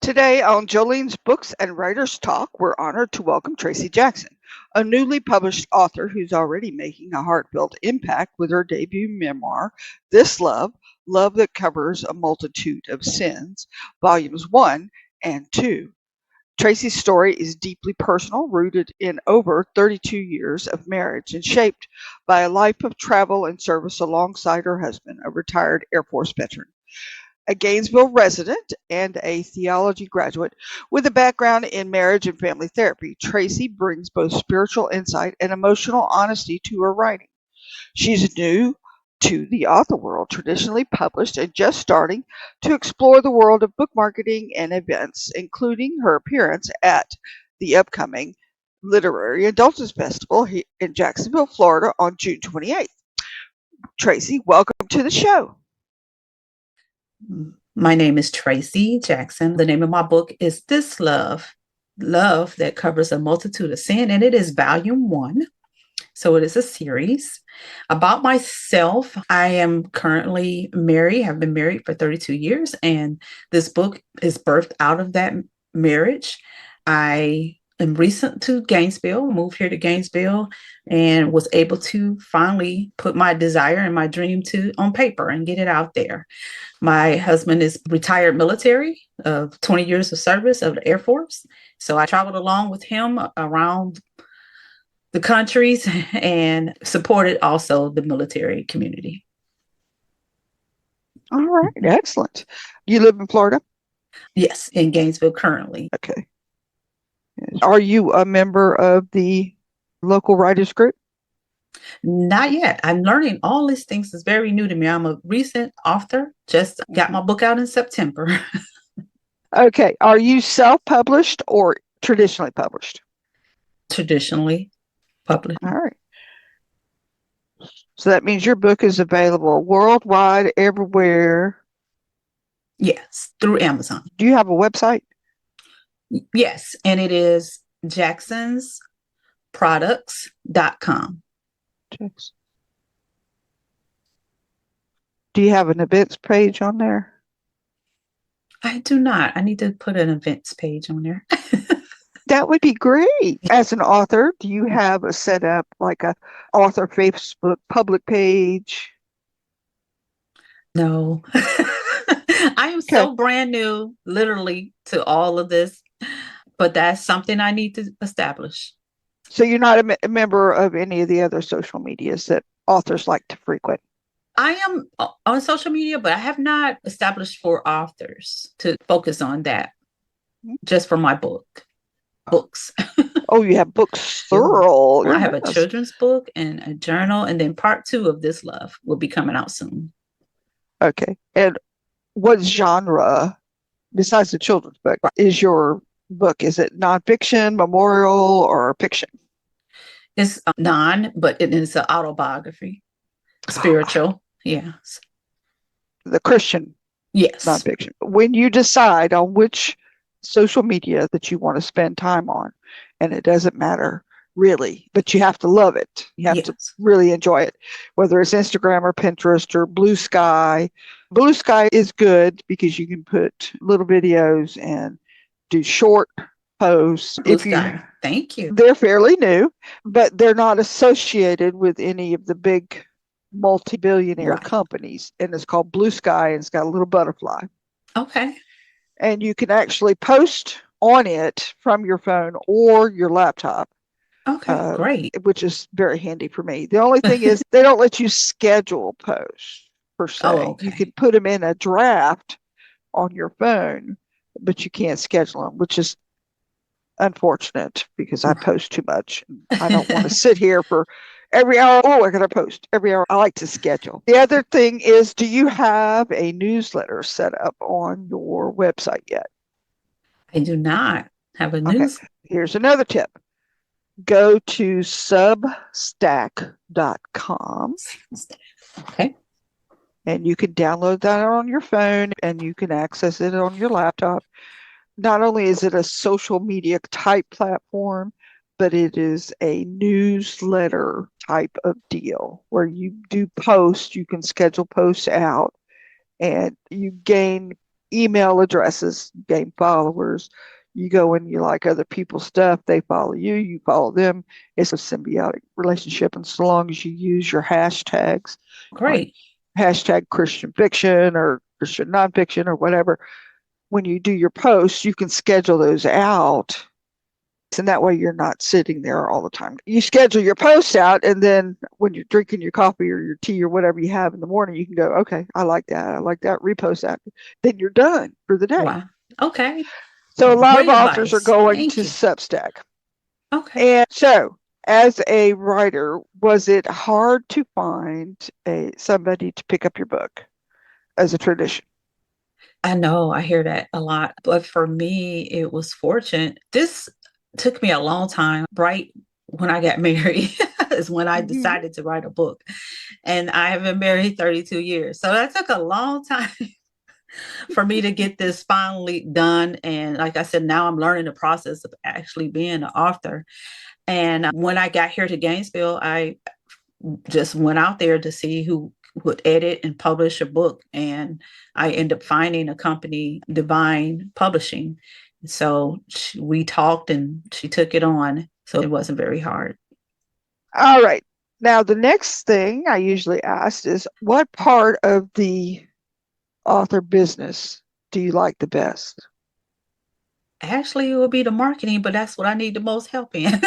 Today on Jolene's Books and Writers Talk, we're honored to welcome Tracy Jackson, a newly published author who's already making a heartfelt impact with her debut memoir, This Love, Love That Covers a Multitude of Sins, Volumes 1 and 2. Tracy's story is deeply personal, rooted in over 32 years of marriage and shaped by a life of travel and service alongside her husband, a retired Air Force veteran. A Gainesville resident and a theology graduate with a background in marriage and family therapy, Tracy brings both spiritual insight and emotional honesty to her writing. She's new to the author world, traditionally published, and just starting to explore the world of book marketing and events, including her appearance at the upcoming Literary Indulgence Festival in Jacksonville, Florida on June 28th. Tracy, welcome to the show. My name is Tracy Jackson. The name of my book is This Love, Love That Covers a Multitude of Sin, and it is volume 1. So it is a series. About myself, I am currently married, have been married for 32 years, and this book is birthed out of that marriage. I am recent to Gainesville, moved here to Gainesville, and was able to finally put my desire and my dream on paper and get it out there. My husband is retired military of 20 years of service of the Air Force. So I traveled along with him around the countries and supported also the military community. All right. Excellent. You live in Florida? Yes, in Gainesville currently. Okay. Are you a member of the local writers group? Not yet. I'm learning all these things. Is very new to me. I'm a recent author. Just got my book out in September. Okay. Are you self-published or traditionally published? Traditionally published. All right. So that means your book is available worldwide, everywhere. Yes, through Amazon. Do you have a website? Yes, and it is jacksonsproducts.com. Do you have an events page on there? I do not. I need to put an events page on there. That would be great. As an author, do you have a setup like a author Facebook public page? No. I am so brand new, literally, to all of this, but that's something I need to establish. So you're not a member of any of the other social medias that authors like to frequent? I am on social media, but I have not established for authors to focus on that, just for my books. Oh, you have books thorough. I have a children's book and a journal, and then part 2 of This Love will be coming out soon. Okay. And what genre, besides the children's book, is your book? Is it nonfiction, memorial, or fiction? It's non, but it is an autobiography, spiritual. Yes. The Christian. Yes. Nonfiction. When you decide on which social media that you want to spend time on, and it doesn't matter really, but you have to love it. You have to really enjoy it, whether it's Instagram or Pinterest or Blue Sky. Blue Sky is good because you can put little videos and do short posts. Thank you. They're fairly new, but they're not associated with any of the big multi-billionaire companies. And it's called Blue Sky, and it's got a little butterfly. Okay. And you can actually post on it from your phone or your laptop. Okay, great. Which is very handy for me. The only thing is they don't let you schedule posts per se. Oh, okay. You can put them in a draft on your phone, but you can't schedule them, which is unfortunate because I post too much. I don't want to sit here for every hour. Oh, I got to post every hour. I like to schedule. The other thing is, do you have a newsletter set up on your website yet? I do not have a news. Here's another tip. Go to substack.com. Okay. And you can download that on your phone and you can access it on your laptop. Not only is it a social media type platform, but it is a newsletter type of deal where you do posts, you can schedule posts out, and you gain email addresses, gain followers. You go and you like other people's stuff, they follow you, you follow them. It's a symbiotic relationship. And so long as you use your hashtags, like Great. hashtag Christian fiction or Christian nonfiction or whatever, when you do your posts, you can schedule those out. And that way you're not sitting there all the time. You schedule your posts out, and then when you're drinking your coffee or your tea or whatever you have in the morning, you can go, okay, I like that. I like that. Repost that. Then you're done for the day. Wow. Okay. So a lot of Great authors are advice. going to Thank you. Substack. Okay. And so as a writer, was it hard to find somebody to pick up your book as a tradition? I know I hear that a lot, but for me, it was fortunate. This took me a long time. Right when I got married is when I Mm-hmm. decided to write a book. And I have been married 32 years. So that took a long time for me to get this finally done. And like I said, now I'm learning the process of actually being an author. And when I got here to Gainesville, I just went out there to see who would edit and publish a book. And I ended up finding a company, Divine Publishing. So we talked and she took it on. So it wasn't very hard. All right. Now, the next thing I usually ask is what part of the author business do you like the best? Actually, it would be the marketing, but that's what I need the most help in.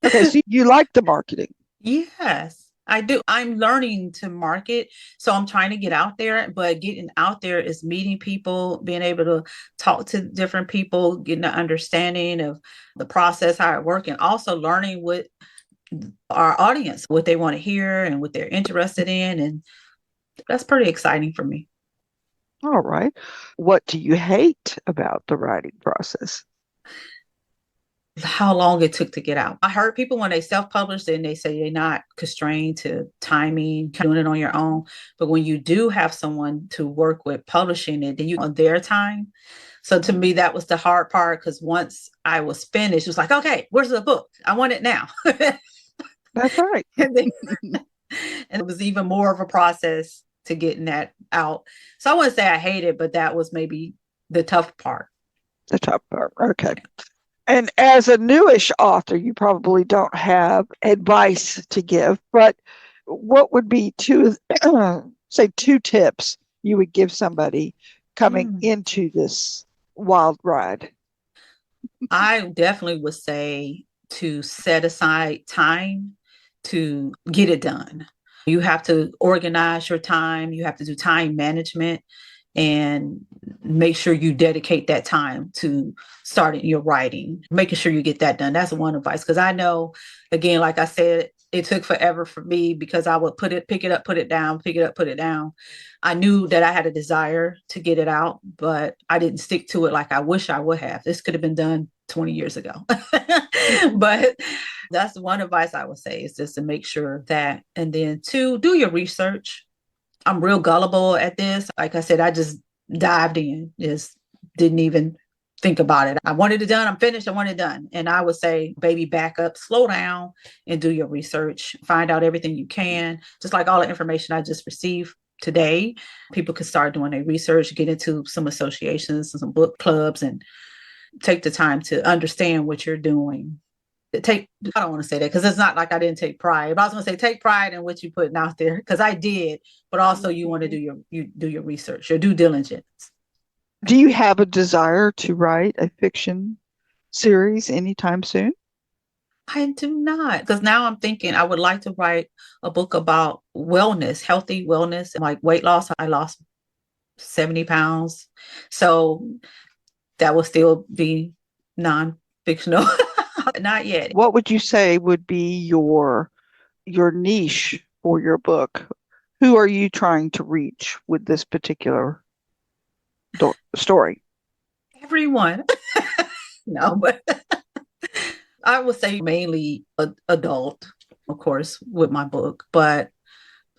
Okay, so you like the marketing. Yes, I do. I'm learning to market. So I'm trying to get out there, but getting out there is meeting people, being able to talk to different people, getting an understanding of the process, how it works, and also learning what our audience, what they want to hear and what they're interested in. And that's pretty exciting for me. All right. What do you hate about the writing process? How long it took to get out. I heard people when they self-publish, then they say they're not constrained to timing, doing it on your own. But when you do have someone to work with publishing it, then you on their time. So to me, that was the hard part because once I was finished, it was like, okay, where's the book? I want it now. That's right. and, then, and it was even more of a process to getting that out. So I wouldn't say I hate it, but that was maybe the tough part. The top part. Okay. And as a newish author, you probably don't have advice to give, but what would be say, two tips you would give somebody coming Mm. into this wild ride? I definitely would say to set aside time to get it done. You have to organize your time, you have to do time management and make sure you dedicate that time to starting your writing, making sure you get that done. That's one advice. Because I know, again, like I said, it took forever for me because I would pick it up, put it down, pick it up, put it down. I knew that I had a desire to get it out, but I didn't stick to it like I wish I would have. This could have been done 20 years ago. But that's one advice I would say is just to make sure that, and then two, do your research. I'm real gullible at this. Like I said, I just dived in, just didn't even think about it. I wanted it done. I'm finished. I want it done. And I would say, baby, back up, slow down and do your research. Find out everything you can. Just like all the information I just received today, people can start doing their research, get into some associations, some book clubs, and take the time to understand what you're doing. I don't want to say that because it's not like I didn't take pride, but I was going to say take pride in what you're putting out there because I did, but also you want to do your research, your due diligence. Do you have a desire to write a fiction series anytime soon? I do not, because now I'm thinking I would like to write a book about wellness, healthy wellness, like weight loss. I lost 70 pounds. So that will still be non-fictional. Not yet. What would you say would be your niche for your book? Who are you trying to reach with this particular story? Everyone. No, but I would say mainly adult, of course, with my book, but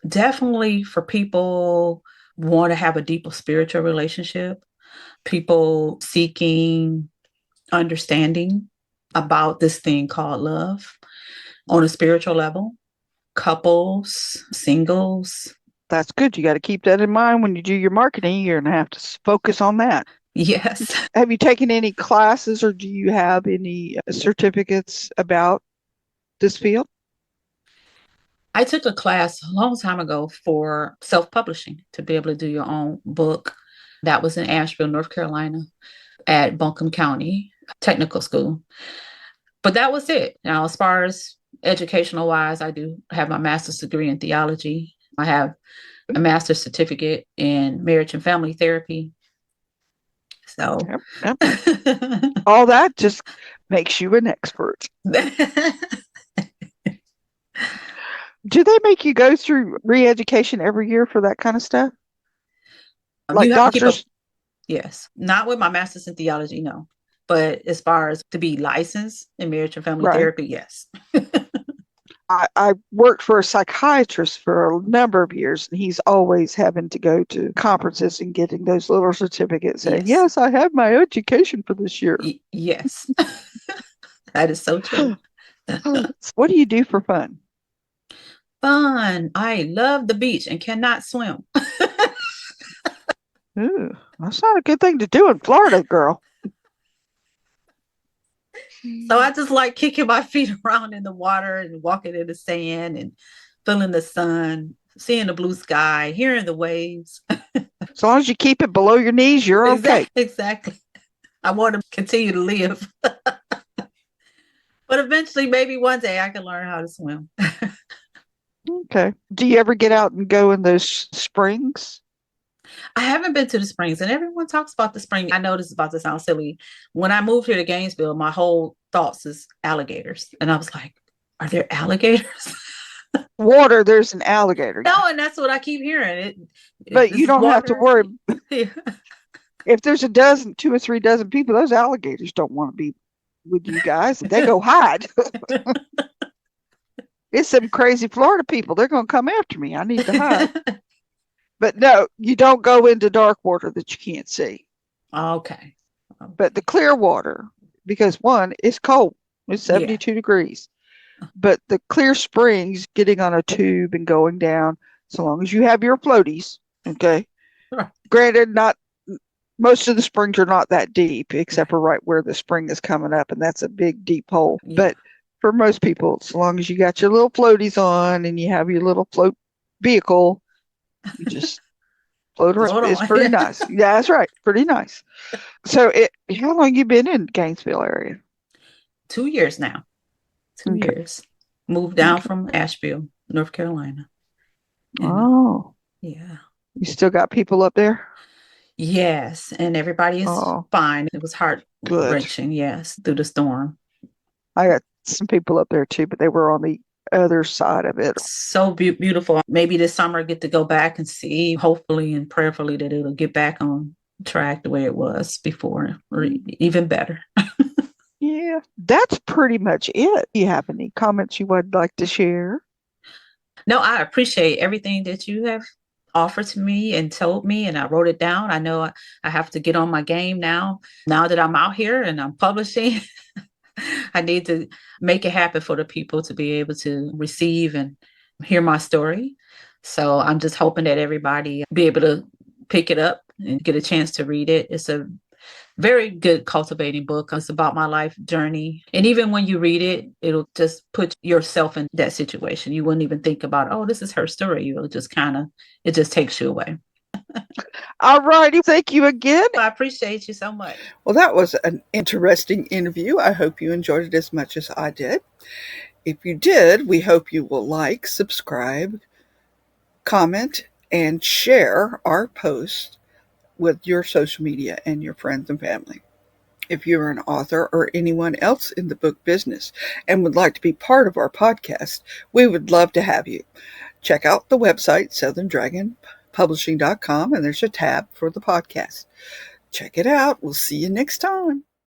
definitely for people who want to have a deeper spiritual relationship, people seeking understanding about this thing called love on a spiritual level, couples, singles, That's good. You got to keep that in mind when you do your marketing. You're going to have to focus on that. Yes. Have you taken any classes or do you have any certificates about this field? I took a class a long time ago for self-publishing to be able to do your own book. That was in Asheville, North Carolina, at Buncombe County Technical School. But that was it. Now, as far as educational wise, I do have my master's degree in theology. I have a master's certificate in marriage and family therapy. So, Yep. All that just makes you an expert. Do they make you go through re-education every year for that kind of stuff? Like you have to keep up. doctors? Yes, not with my master's in theology, no. But as far as to be licensed in marriage and family Right. therapy, yes. I worked for a psychiatrist for a number of years, and he's always having to go to conferences and getting those little certificates saying, yes, I have my education for this year. Yes. That is so true. What do you do for fun? Fun. I love the beach and cannot swim. Ooh, that's not a good thing to do in Florida, girl. So I just like kicking my feet around in the water and walking in the sand and feeling the sun, seeing the blue sky, hearing the waves. As long as you keep it below your knees, you're okay. Exactly. I want to continue to live. But eventually, maybe one day I can learn how to swim. Okay. Do you ever get out and go in those springs? I haven't been to the springs, and everyone talks about the spring. I know this is about to sound silly. When I moved here to Gainesville, my whole thoughts is alligators. And I was like, are there alligators? Water, there's an alligator. No, and that's what I keep hearing. But you don't have to worry. If there's 2 or 3 dozen people, those alligators don't want to be with you guys. They go hide. It's some crazy Florida people. They're going to come after me. I need to hide. But no, you don't go into dark water that you can't see. Okay. But the clear water, because one, it's cold. It's 72 degrees. But the clear springs, getting on a tube and going down, so long as you have your floaties, okay? Right. Granted, most of the springs are not that deep, except for right where the spring is coming up, and that's a big, deep hole. Yeah. But for most people, so long as you got your little floaties on and you have your little float vehicle, you just float around. It's pretty nice. Yeah, that's right. Pretty nice. So how long you been in Gainesville area? 2 years now. 2 years. Moved down from Asheville, North Carolina. And, yeah. You still got people up there? Yes. And everybody is fine. It was heart-wrenching, yes, through the storm. I got some people up there too, but they were on the other side of it. So beautiful. Maybe this summer I get to go back and see, hopefully and prayerfully, that it'll get back on track the way it was before, or even better. Yeah, that's pretty much it. Do you have any comments you would like to share? No, I appreciate everything that you have offered to me and told me, and I wrote it down. I know I have to get on my game now that I'm out here and I'm publishing. I need to make it happen for the people to be able to receive and hear my story. So I'm just hoping that everybody be able to pick it up and get a chance to read it. It's a very good cultivating book. It's about my life journey. And even when you read it, it'll just put yourself in that situation. You wouldn't even think about, oh, this is her story. You'll just it just takes you away. All righty. Thank you again. I appreciate you so much. Well, that was an interesting interview. I hope you enjoyed it as much as I did. If you did, we hope you will like, subscribe, comment, and share our post with your social media and your friends and family. If you're an author or anyone else in the book business and would like to be part of our podcast, we would love to have you. Check out the website, southerndragonpublishing.com, and there's a tab for the podcast. Check it out. We'll see you next time.